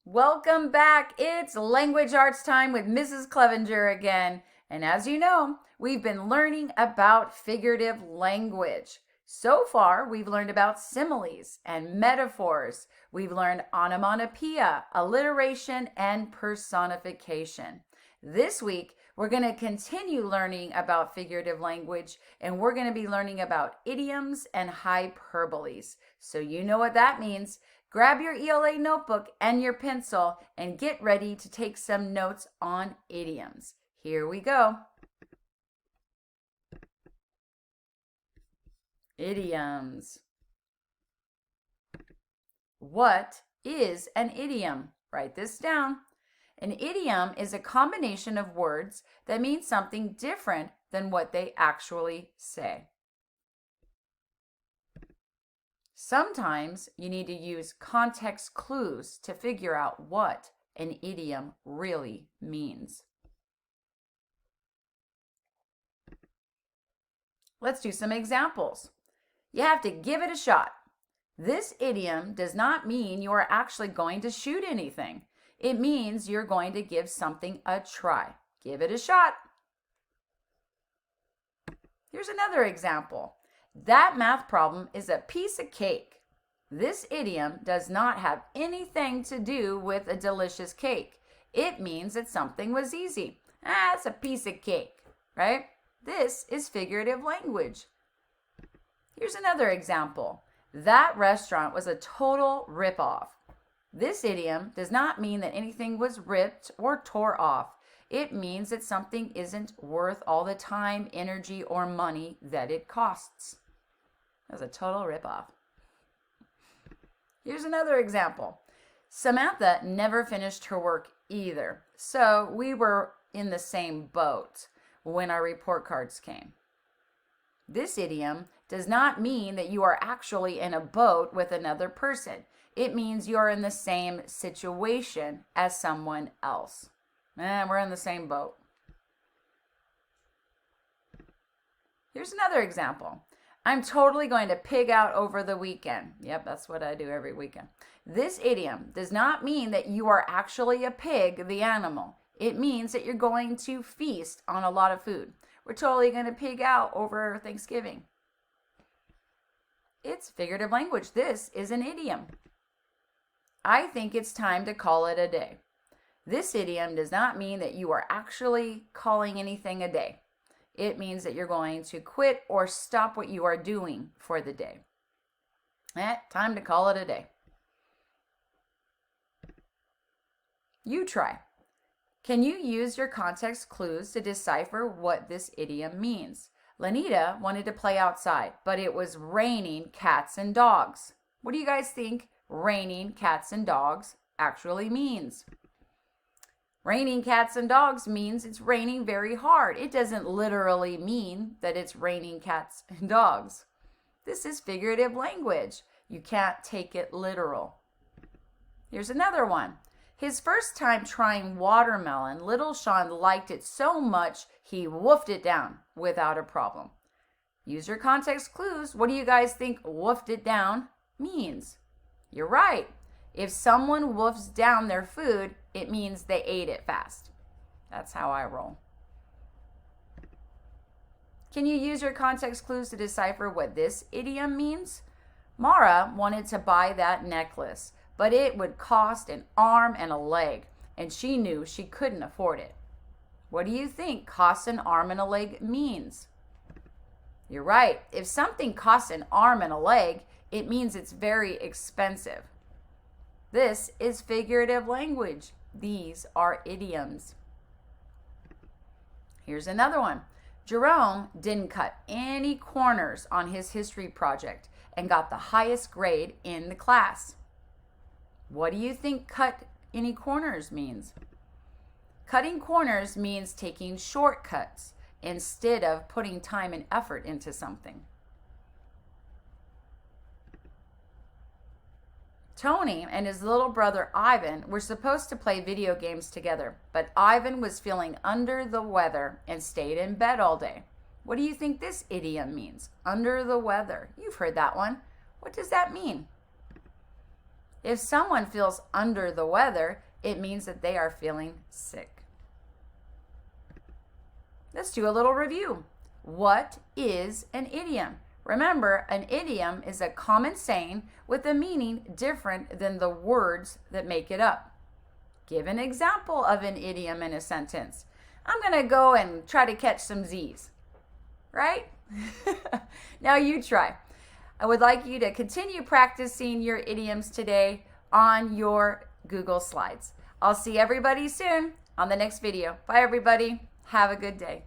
Welcome back. It's language arts time with Mrs. Clevenger again. And as you know, we've been learning about figurative language. So far, we've learned about similes and metaphors. We've learned onomatopoeia, alliteration, and personification. This week, we're going to continue learning about figurative language, and we're going to be learning about idioms and hyperboles. So you know what that means. Grab your ELA notebook and your pencil and get ready to take some notes on idioms. Here we go. Idioms. What is an idiom? Write this down. An idiom is a combination of words that mean something different than what they actually say. Sometimes you need to use context clues to figure out what an idiom really means. Let's do some examples. You have to give it a shot. This idiom does not mean you are actually going to shoot anything. It means you're going to give something a try. Give it a shot. Here's another example. That math problem is a piece of cake. This idiom does not have anything to do with a delicious cake. It means that something was easy. It's a piece of cake, right? This is figurative language. Here's another example. That restaurant was a total rip-off. This idiom does not mean that anything was ripped or tore off. It means that something isn't worth all the time, energy, or money that it costs. That was a total ripoff. Here's another example. Samantha never finished her work either, so we were in the same boat when our report cards came. This idiom does not mean that you are actually in a boat with another person. It means you're in the same situation as someone else. We're in the same boat. Here's another example. I'm totally going to pig out over the weekend. Yep, that's what I do every weekend. This idiom does not mean that you are actually a pig, the animal. It means that you're going to feast on a lot of food. We're totally going to pig out over Thanksgiving. It's figurative language. This is an idiom. I think it's time to call it a day. This idiom does not mean that you are actually calling anything a day. It means that you're going to quit or stop what you are doing for the day. Time to call it a day. You try. Can you use your context clues to decipher what this idiom means? Lenita wanted to play outside, but it was raining cats and dogs. What do you guys think raining cats and dogs actually means? Raining cats and dogs means it's raining very hard. It doesn't literally mean that it's raining cats and dogs. This is figurative language. You can't take it literal. Here's another one. His first time trying watermelon, little Sean liked it so much he woofed it down without a problem. Use your context clues. What do you guys think woofed it down means? You're right. If someone woofs down their food, it means they ate it fast. That's how I roll. Can you use your context clues to decipher what this idiom means? Mara wanted to buy that necklace, but it would cost an arm and a leg, and she knew she couldn't afford it. What do you think costs an arm and a leg means? You're right. If something costs an arm and a leg, it means it's very expensive. This is figurative language. These are idioms. Here's another one. Jerome didn't cut any corners on his history project and got the highest grade in the class. What do you think cut any corners means? Cutting corners means taking shortcuts instead of putting time and effort into something. Tony and his little brother Ivan were supposed to play video games together, but Ivan was feeling under the weather and stayed in bed all day. What do you think this idiom means? Under the weather. You've heard that one. What does that mean? If someone feels under the weather, it means that they are feeling sick. Let's do a little review. What is an idiom? Remember, an idiom is a common saying with a meaning different than the words that make it up. Give an example of an idiom in a sentence. I'm going to go and try to catch some Z's. Right? Now you try. I would like you to continue practicing your idioms today on your Google Slides. I'll see everybody soon on the next video. Bye, everybody. Have a good day.